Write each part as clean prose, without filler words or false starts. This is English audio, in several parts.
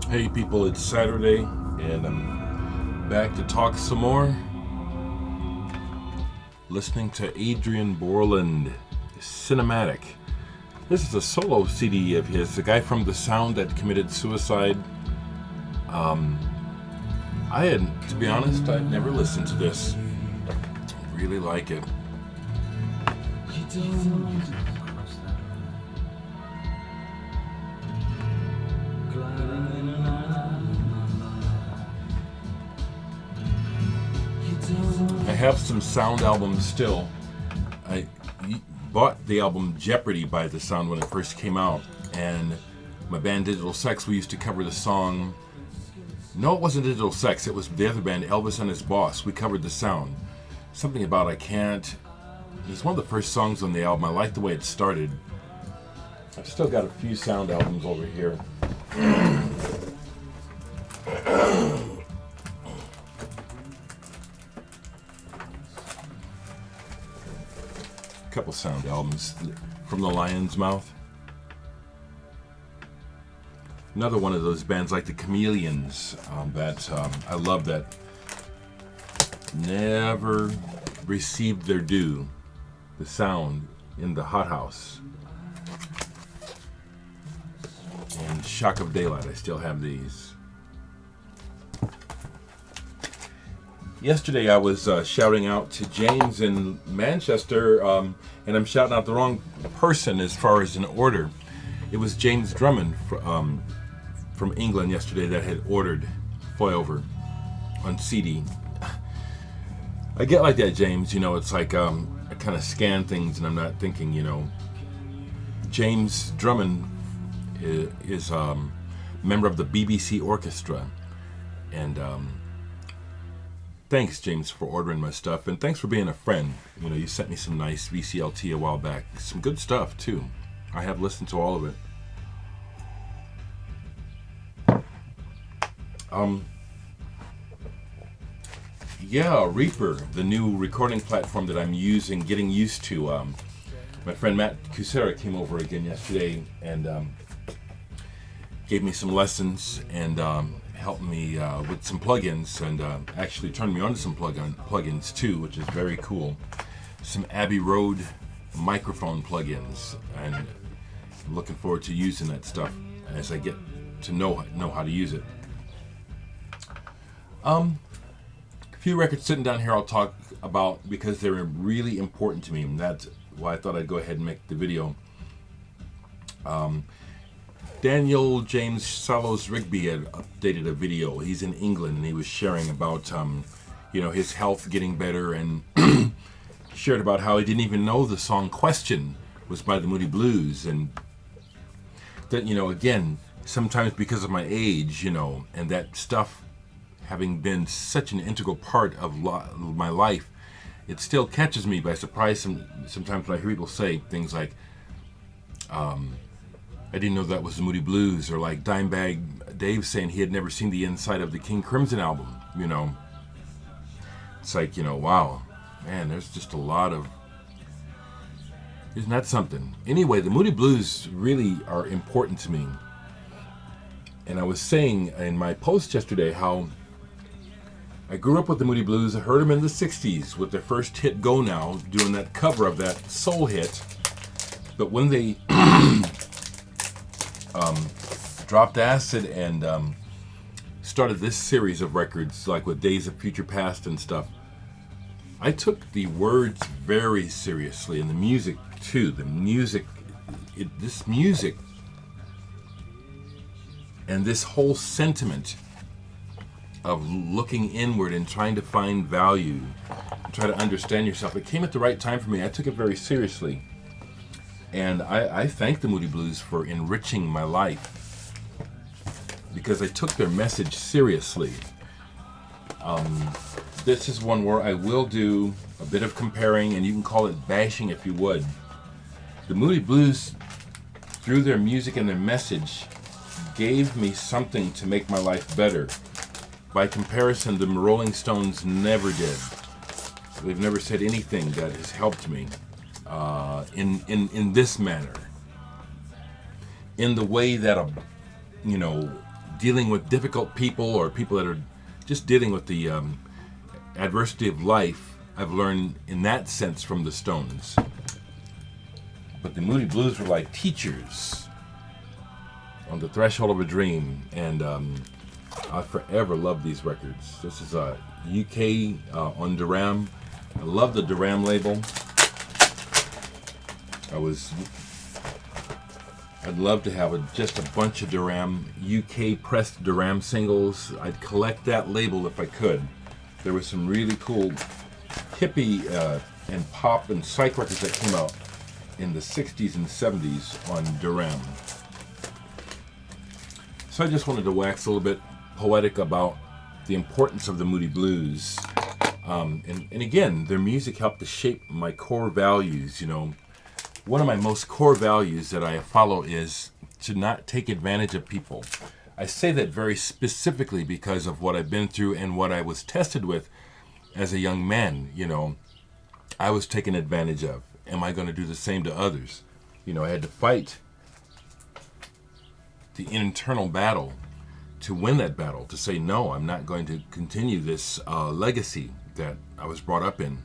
Hey people, it's Saturday and I'm back to talk some more. Listening to Adrian Borland, Cinematic. This is a solo CD of his, the guy from The Sound that committed suicide. To be honest, I'd never listened to this. Really like it. I have some Sound albums still. I bought the album Jeopardy by The Sound when it first came out, and my band Digital Sex, we used to cover the song. No, it wasn't Digital Sex, it was the other band, Elvis and His Boss. We covered The Sound. Something about I Can't. It's one of the first songs on the album. I like the way it started. I've still got a few Sound albums over here. A couple Sound albums from the Lion's Mouth. Another one of those bands like the Chameleons that I love, that never received their due. The Sound in the Hot House. And Shock of Daylight, I still have these. Yesterday I was shouting out to James in Manchester, and I'm shouting out the wrong person as far as an order. It was James Drummond from England yesterday that had ordered Flyover on CD. I get like that, James. You know, it's like I kind of scan things and I'm not thinking, you know. James Drummond is a member of the BBC Orchestra. And thanks, James, for ordering my stuff. And thanks for being a friend. You know, you sent me some nice VCLT a while back. Some good stuff, too. I have listened to all of it. Yeah, Reaper, the new recording platform that I'm using, getting used to. My friend Matt Kucera came over again yesterday and gave me some lessons and helped me with some plugins, and actually turned me on to some plugins too, which is very cool. Some Abbey Road microphone plugins, and I'm looking forward to using that stuff as I get to know how to use it. A few records sitting down here I'll talk about because they're really important to me, and that's why I thought I'd go ahead and make the video. Daniel James Sallows Rigby had updated a video. He's in England and he was sharing about his health getting better, and shared about how he didn't even know the song Question was by the Moody Blues, and that, again, sometimes because of my age, and that stuff having been such an integral part of my life, it still catches me by surprise sometimes when I hear people say things like, I didn't know that was the Moody Blues, or like Dimebag Dave saying he had never seen the inside of the King Crimson album, It's like, wow, man, there's just a lot of... Isn't that something? Anyway, the Moody Blues really are important to me. And I was saying in my post yesterday how I grew up with the Moody Blues. I heard them in the 60s with their first hit, Go Now, doing that cover of that soul hit. But when they dropped acid and started this series of records, like with Days of Future Past and stuff, I took the words very seriously, and the music too. This music and this whole sentiment of looking inward and trying to find value, and try to understand yourself. It came at the right time for me. I took it very seriously. And I thank the Moody Blues for enriching my life, because I took their message seriously. This is one where I will do a bit of comparing, and you can call it bashing if you would. The Moody Blues, through their music and their message, gave me something to make my life better. By comparison, the Rolling Stones never did. They've never said anything that has helped me in this manner. In the way that dealing with difficult people or people that are just dealing with the adversity of life, I've learned in that sense from the Stones. But the Moody Blues were like teachers on the threshold of a dream, and I forever love these records. This is a UK on Dereck. I love the Dereck label. I'd love to have just a bunch of Dereck, UK pressed Dereck singles. I'd collect that label if I could. There were some really cool hippie and pop and psych records that came out in the 60s and 70s on Dereck. So I just wanted to wax a little bit poetic about the importance of the Moody Blues. And again, their music helped to shape my core values. You know, one of my most core values that I follow is to not take advantage of people. I say that very specifically because of what I've been through and what I was tested with as a young man. You know, I was taken advantage of. Am I going to do the same to others? You know, I had to fight the internal battle to win that battle, to say, no, I'm not going to continue this legacy that I was brought up in.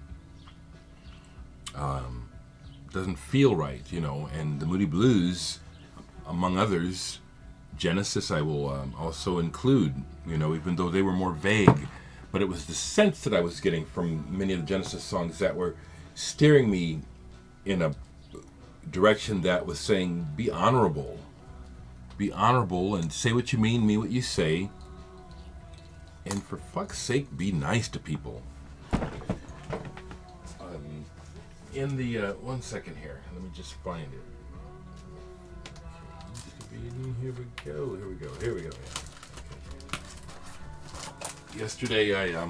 Doesn't feel right, you know. And the Moody Blues, among others, Genesis I will also include, you know, even though they were more vague. But it was the sense that I was getting from many of the Genesis songs that were steering me in a direction that was saying, be honorable and say what you mean what you say, and for fuck's sake, be nice to people. In the one second here, let me just find it. Here we go. Yeah. Yesterday I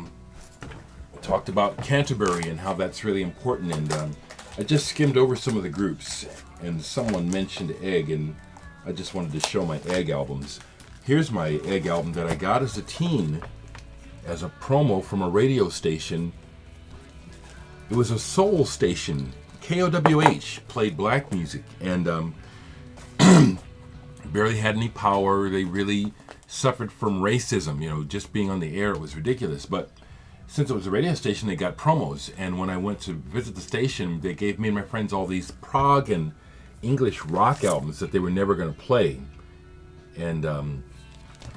talked about Canterbury and how that's really important, and I just skimmed over some of the groups, and someone mentioned Egg, and I just wanted to show my Egg albums. Here's my Egg album that I got as a teen as a promo from a radio station. It was a soul station. KOWH played black music, and barely had any power. They really suffered from racism. You know, just being on the air, it was ridiculous. But since it was a radio station, they got promos. And when I went to visit the station, they gave me and my friends all these prog and English rock albums that they were never going to play. And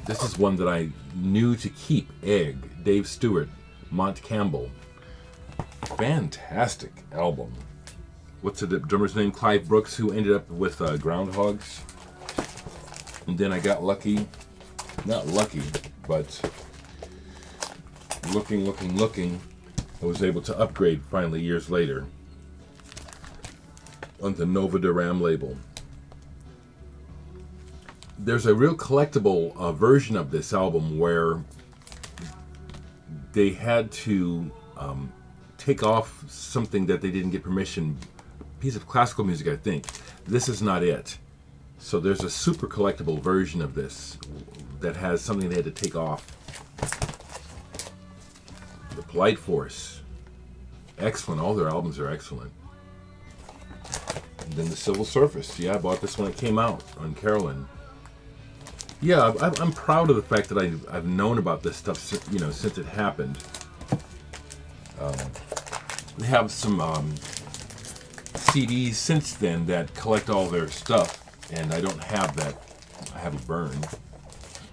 this is one that I knew to keep. Egg, Dave Stewart, Mont Campbell. Fantastic album. What's the drummer's name? Clive Brooks, who ended up with Groundhogs. And then I got lucky. Not lucky, but looking, I was able to upgrade finally years later on the Nova Dereck label. There's a real collectible version of this album where they had to take off something that they didn't get permission, a piece of classical music, I think. This is not it. So there's a super collectible version of this that has something they had to take off. The Polite Force. Excellent. All their albums are excellent. And then the Civil Surface. Yeah, I bought this when it came out on Carolyn. Yeah, I'm proud of the fact that I've known about this stuff, you know, since it happened. They have some CDs since then that collect all their stuff, and I don't have that. I have it burned.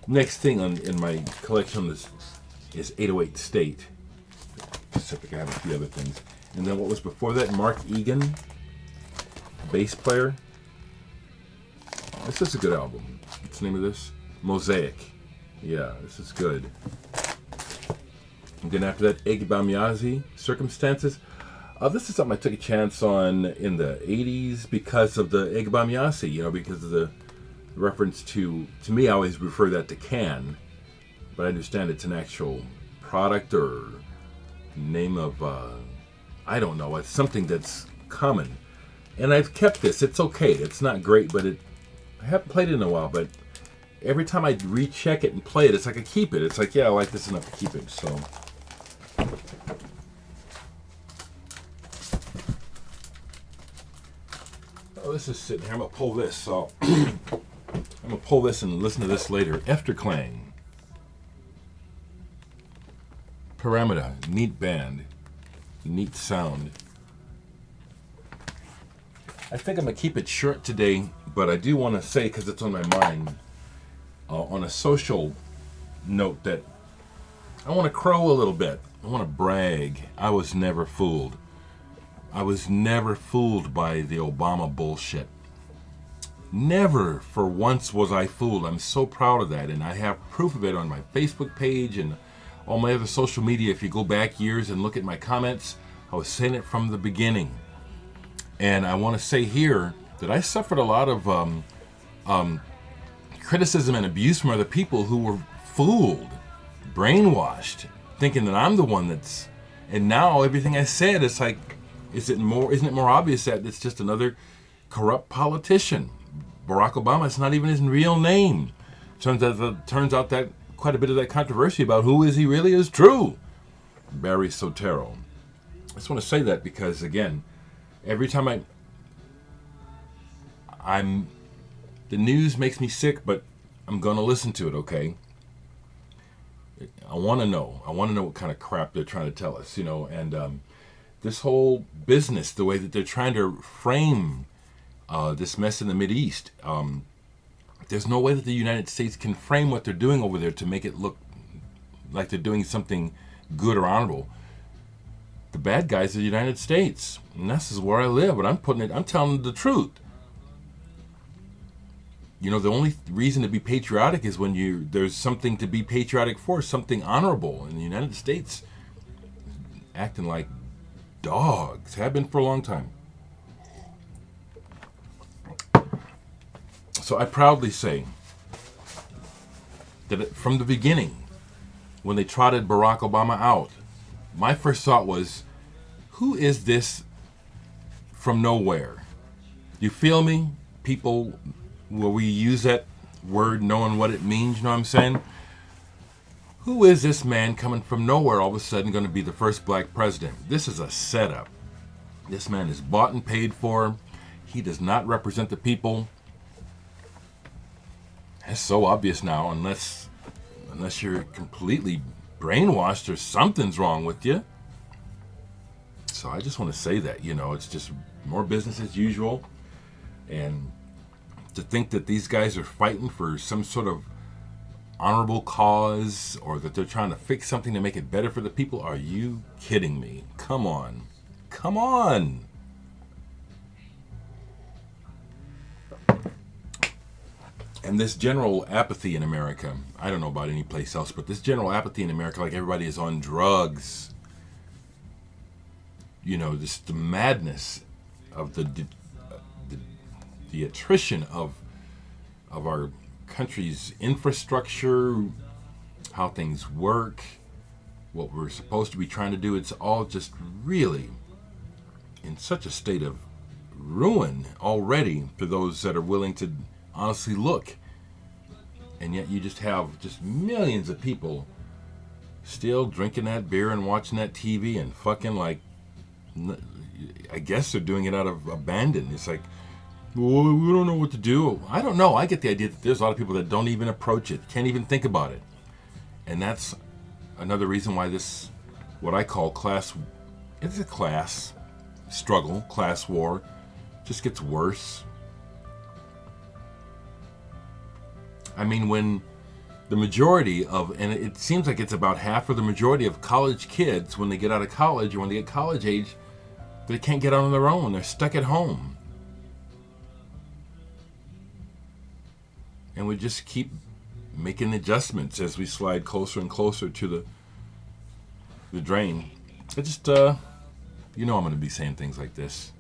Next thing in my collection is 808 State. Pacific. I have a few other things. And then what was before that? Mark Egan, bass player. This is a good album. What's the name of this? Mosaic. Yeah, this is good. And then after that, Egg Bamiazi, Circumstances. This is something I took a chance on in the 80s because of the Egg Bamiazi, you know, because of the reference to me, I always refer that to Can, but I understand it's an actual product or name of, I don't know, it's something that's common. And I've kept this. It's okay. It's not great, but I haven't played it in a while, but every time I recheck it and play it, it's like I keep it. It's like, yeah, I like this enough to keep it, so. Oh, this is sitting here. I'm going to pull this, so I'm I'm gonna pull this and listen to this later. Efterklang. Parameter, neat band, neat sound. I think I'm gonna keep it short today, but I do want to say, because it's on my mind, on a social note, that I want to crow a little bit. I want to brag. I was never fooled. I was never fooled by the Obama bullshit. Never for once was I fooled. I'm so proud of that, and I have proof of it on my Facebook page and all my other social media. If you go back years and look at my comments, I was saying it from the beginning. And I want to say here that I suffered a lot of criticism and abuse from other people who were fooled, brainwashed, thinking that I'm the one that's... And now everything I said, it's like, isn't it more obvious that it's just another corrupt politician? Barack Obama, it's not even his real name. Turns out that quite a bit of that controversy about who is he really is true. Barry Soetoro. I just want to say that because, again, every time the news makes me sick, but I'm going to listen to it, okay? I want to know. I want to know what kind of crap they're trying to tell us, you know, and this whole business, the way that they're trying to frame this mess in the Mideast. There's no way that the United States can frame what they're doing over there to make it look like they're doing something good or honorable. The bad guys are the United States, and this is where I live, but I'm telling the truth. You know, the only reason to be patriotic is when there's something to be patriotic for, something honorable. And the United States acting like dogs, have been for a long time. So I proudly say that from the beginning, when they trotted Barack Obama out, my first thought was, who is this from nowhere? You feel me? People, where we use that word knowing what it means, you know what I'm saying? Who is this man coming from nowhere all of a sudden going to be the first black president? This is a setup. This man is bought and paid for. He does not represent the people. That's so obvious now, unless you're completely brainwashed or something's wrong with you. So I just want to say that, you know, it's just more business as usual. And to think that these guys are fighting for some sort of honorable cause, or that they're trying to fix something to make it better for the people, are you kidding me? Come on. Come on. And this general apathy in America, I don't know about any place else, but this general apathy in America, like everybody is on drugs. You know, the madness of the attrition of our country's infrastructure, how things work, what we're supposed to be trying to do. It's all just really in such a state of ruin already for those that are willing to honestly look. And yet you just have just millions of people still drinking that beer and watching that TV and fucking, like, I guess they're doing it out of abandon. It's like, well, we don't know what to do. I don't know. I get the idea that there's a lot of people that don't even approach it, can't even think about it. And that's another reason why this, what I call it's a class struggle, class war, just gets worse. I mean, when the majority of, and it seems like it's about half of the majority of college kids, when they get out of college or when they get college age, they can't get out on their own. They're stuck at home. And we just keep making adjustments as we slide closer and closer to the drain. I just, you know I'm going to be saying things like this.